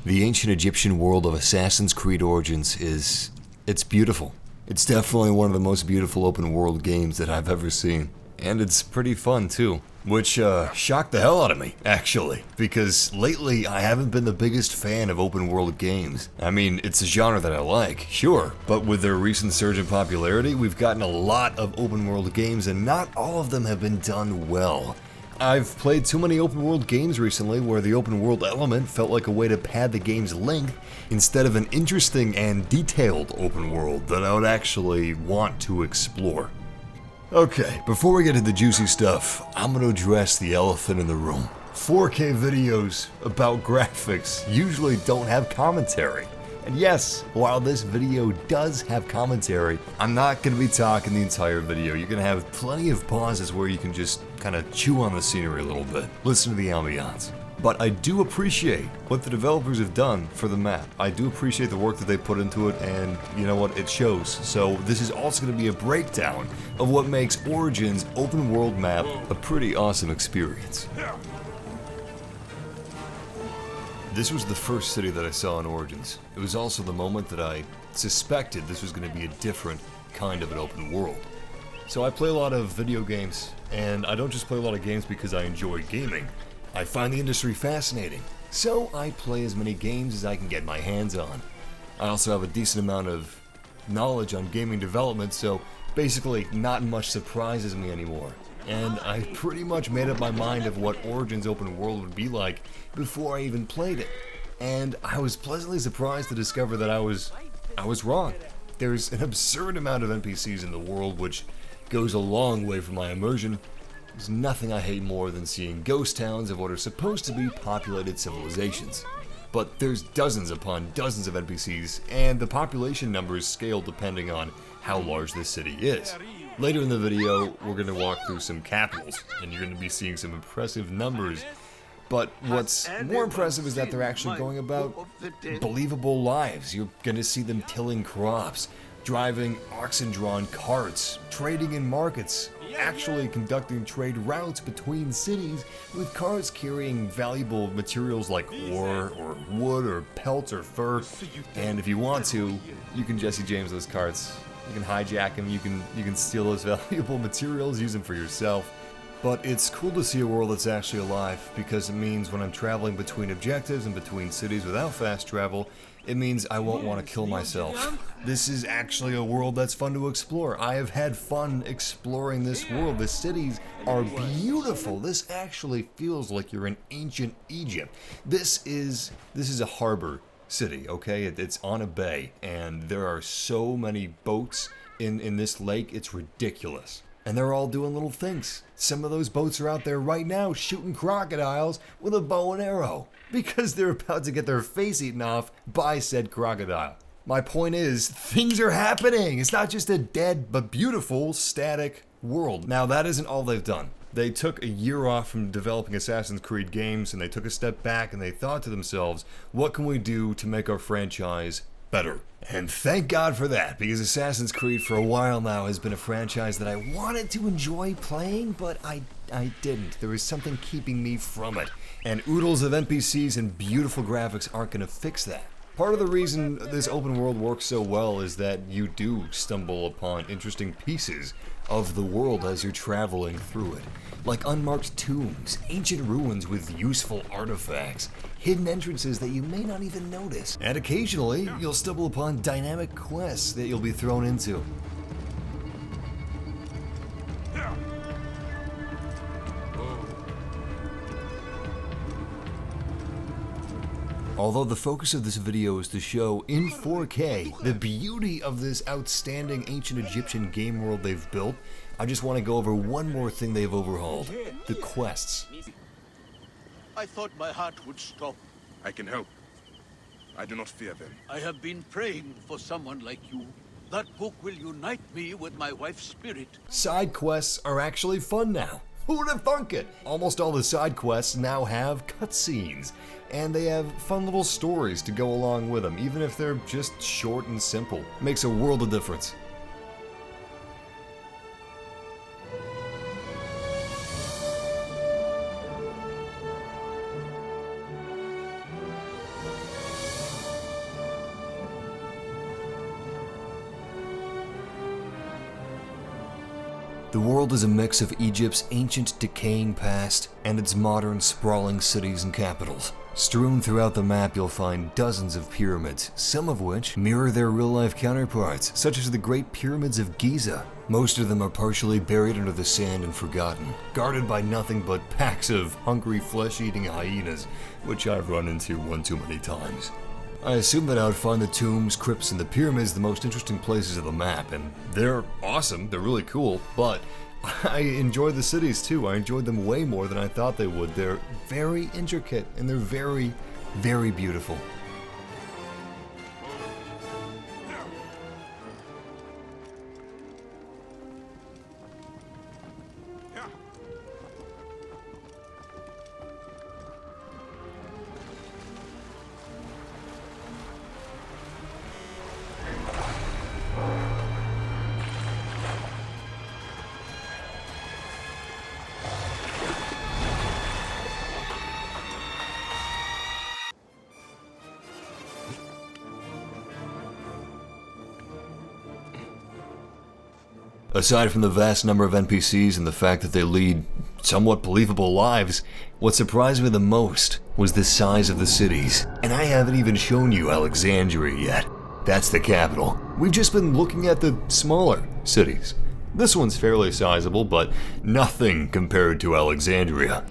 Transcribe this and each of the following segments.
The ancient Egyptian world of Assassin's Creed Origins it's beautiful. It's definitely one of the most beautiful open world games that I've ever seen. And it's pretty fun too. Which shocked the hell out of me, actually. Because lately I haven't been the biggest fan of open world games. I mean, it's a genre that I like, sure. But with their recent surge in popularity, we've gotten a lot of open world games and not all of them have been done well. I've played too many open world games recently where the open world element felt like a way to pad the game's length instead of an interesting and detailed open world that I would actually want to explore. Okay, before we get to the juicy stuff, I'm gonna address the elephant in the room. 4K videos about graphics usually don't have commentary. And yes, while this video does have commentary, I'm not going to be talking the entire video. You're going to have plenty of pauses where you can just kind of chew on the scenery a little bit, listen to the ambiance. But I do appreciate what the developers have done for the map. I do appreciate the work that they put into it, and you know what, it shows. So this is also going to be a breakdown of what makes Origins open world map a pretty awesome experience. This was the first city that I saw in Origins. It was also the moment that I suspected this was going to be a different kind of an open world. So I play a lot of video games, and I don't just play a lot of games because I enjoy gaming. I find the industry fascinating, so I play as many games as I can get my hands on. I also have a decent amount of knowledge on gaming development, so basically not much surprises me anymore. And I pretty much made up my mind of what Origins open world would be like before I even played it. And I was pleasantly surprised to discover that I was wrong. There's an absurd amount of NPCs in the world, which goes a long way for my immersion. There's nothing I hate more than seeing ghost towns of what are supposed to be populated civilizations. But there's dozens upon dozens of NPCs, and the population numbers scale depending on how large this city is. Later in the video, we're going to walk through some capitals, and you're going to be seeing some impressive numbers. But what's more impressive is that they're actually going about believable lives. You're going to see them tilling crops, driving oxen-drawn carts, trading in markets, actually conducting trade routes between cities with carts carrying valuable materials like ore or wood or pelts or fur. And if you want to, you can Jesse James those carts. You can hijack them, you can steal those valuable materials, use them for yourself. But it's cool to see a world that's actually alive, because it means when I'm traveling between objectives and between cities without fast travel, it means I won't want to kill myself. This is actually a world that's fun to explore. I have had fun exploring this world. The cities are beautiful. This actually feels like you're in ancient Egypt. This is a harbor city, okay? It's on a bay, and there are so many boats in this lake, it's ridiculous. And they're all doing little things. Some of those boats are out there right now shooting crocodiles with a bow and arrow because they're about to get their face eaten off by said crocodile. My point is, things are happening. It's not just a dead but beautiful static world. Now, that isn't all they've done. They took a year off from developing Assassin's Creed games, and they took a step back and they thought to themselves, what can we do to make our franchise better? And thank God for that, because Assassin's Creed for a while now has been a franchise that I wanted to enjoy playing, but I didn't. There was something keeping me from it. And oodles of NPCs and beautiful graphics aren't going to fix that. Part of the reason this open world works so well is that you do stumble upon interesting pieces of the world as you're traveling through it. Like unmarked tombs, ancient ruins with useful artifacts, hidden entrances that you may not even notice. And occasionally, you'll stumble upon dynamic quests that you'll be thrown into. Although the focus of this video is to show in 4K the beauty of this outstanding ancient Egyptian game world they've built, I just want to go over one more thing they've overhauled: the quests. I thought my heart would stop. I can help. I do not fear them. I have been praying for someone like you. That book will unite me with my wife's spirit. Side quests are actually fun now. Who would have thunk it? Almost all the side quests now have cutscenes, and they have fun little stories to go along with them, even if they're just short and simple. Makes a world of difference. The world is a mix of Egypt's ancient decaying past and its modern sprawling cities and capitals. Strewn throughout the map you'll find dozens of pyramids, some of which mirror their real-life counterparts, such as the Great Pyramids of Giza. Most of them are partially buried under the sand and forgotten, guarded by nothing but packs of hungry flesh-eating hyenas, which I've run into one too many times. I assume that I would find the tombs, crypts, and the pyramids the most interesting places of the map, and they're awesome, they're really cool, but I enjoy the cities too. I enjoyed them way more than I thought they would. They're very intricate, and they're very, very beautiful. Aside from the vast number of NPCs and the fact that they lead somewhat believable lives, what surprised me the most was the size of the cities. And I haven't even shown you Alexandria yet. That's the capital. We've just been looking at the smaller cities. This one's fairly sizable, but nothing compared to Alexandria.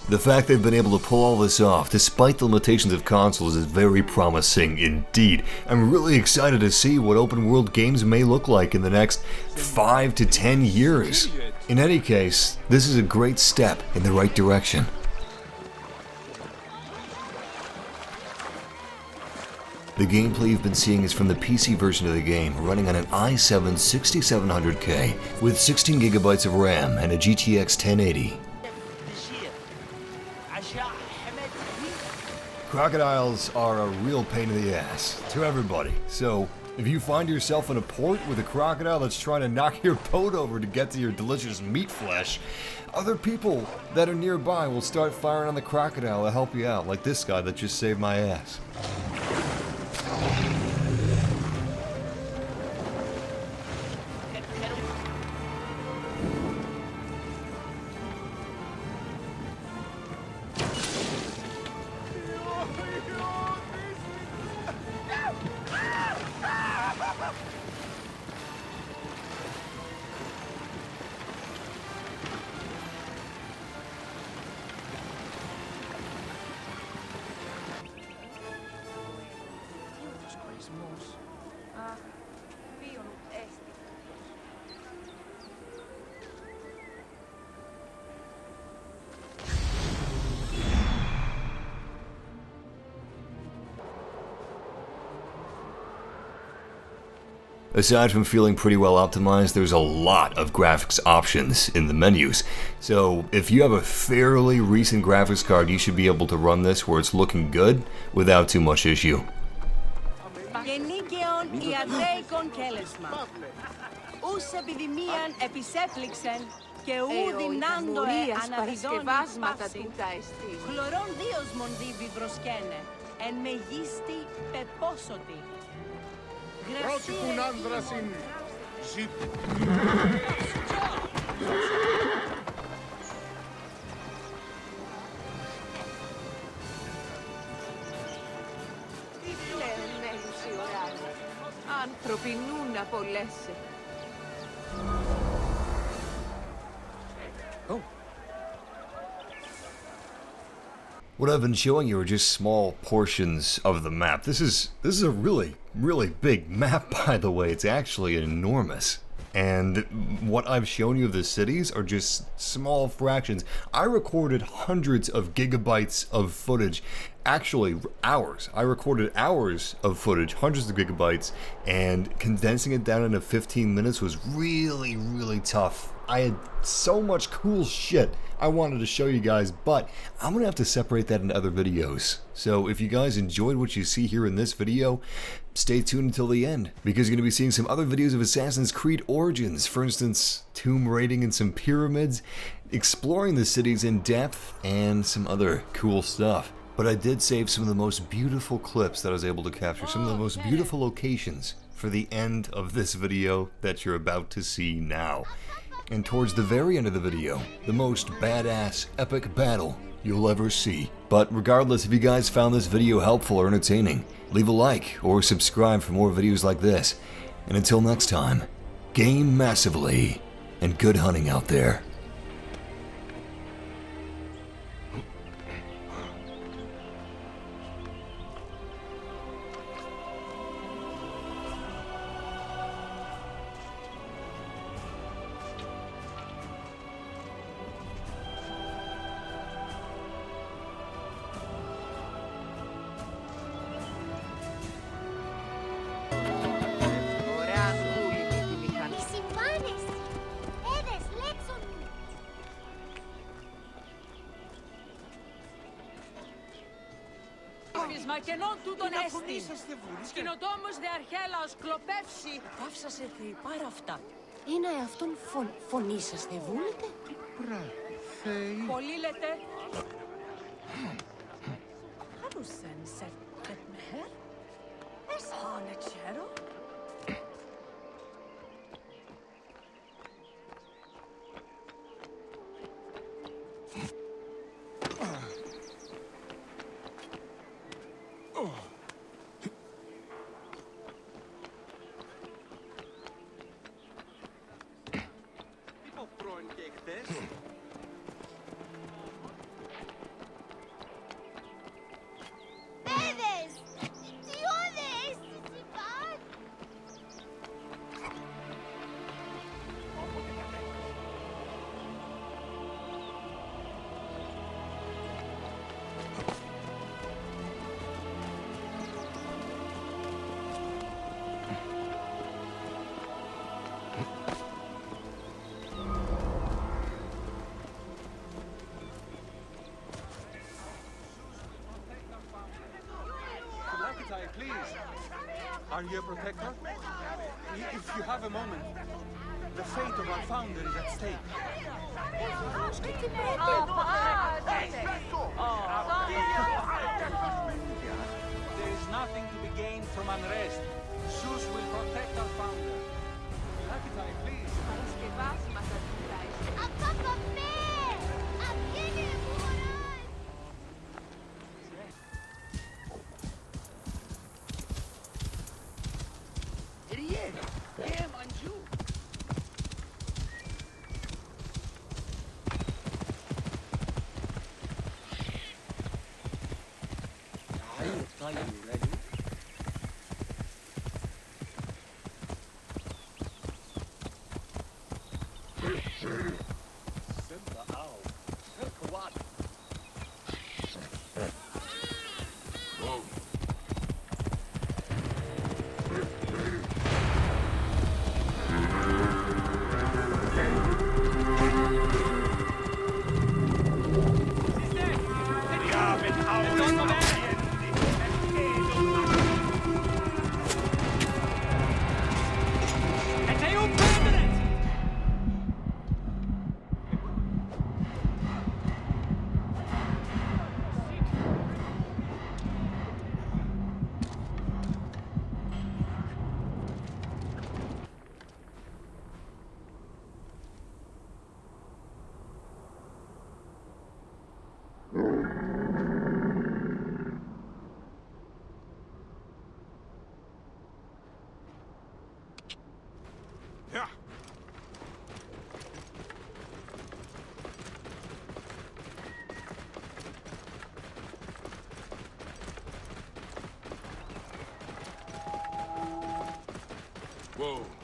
The fact they've been able to pull all this off, despite the limitations of consoles, is very promising indeed. I'm really excited to see what open world games may look like in the next 5 to 10 years. In any case, this is a great step in the right direction. The gameplay you've been seeing is from the PC version of the game, running on an i7 6700K with 16 gigabytes of RAM and a GTX 1080. Crocodiles are a real pain in the ass to everybody, so if you find yourself in a port with a crocodile that's trying to knock your boat over to get to your delicious meat flesh, other people that are nearby will start firing on the crocodile to help you out, like this guy that just saved my ass. Aside from feeling pretty well optimized, there's a lot of graphics options in the menus. So if you have a fairly recent graphics card, you should be able to run this where it's looking good without too much issue. Πρότυπουν άνδρασιν ζητ. Τι πλέον μένους οι ουράνοι, άνθρωποι νου να απολέσαι. What I've been showing you are just small portions of the map. This is a really big map, by the way. It's actually enormous. And what I've shown you of the cities are just small fractions. I recorded hundreds of gigabytes of footage. Actually, hours. I recorded hours of footage, hundreds of gigabytes, and condensing it down into 15 minutes was really tough. I had so much cool shit I wanted to show you guys, but I'm gonna have to separate that into other videos. So if you guys enjoyed what you see here in this video, stay tuned until the end, because you're gonna be seeing some other videos of Assassin's Creed Origins. For instance, tomb raiding and some pyramids, exploring the cities in depth, and some other cool stuff. But I did save some of the most beautiful clips that I was able to capture, some of the most beautiful locations for the end of this video that you're about to see now. And towards the very end of the video, the most badass, epic battle you'll ever see. But regardless, if you guys found this video helpful or entertaining, leave a like or subscribe for more videos like this. And until next time, game massively, and good hunting out there. Ωραία δούλη με τη μηχανή. Οι συμβάνες! Έδες, λέξον μου! Μα κενών τούτον έστιν. Σκηνοτόμος δε αρχέλαος κλοπεύσει. Πάυσασε θεή πάρα αυτά. Ένα εαυτόν φωνή σας δεν βούλετε? Πολύ λέτε. Χαρούσεν σε φετμεχέρ. Εσχάνε τσέρο. Έδες! Τι όδες! Συμβάν! Please, are you a protector? If you have a moment, the fate of our founder is at stake. There is nothing to be gained from unrest. Zeus will protect our founder. Lakitae, please. Σκευάσματα του Τάις. Απαπαπέ! Αυγένε μωράς! Rien! Damn on you! Whoa.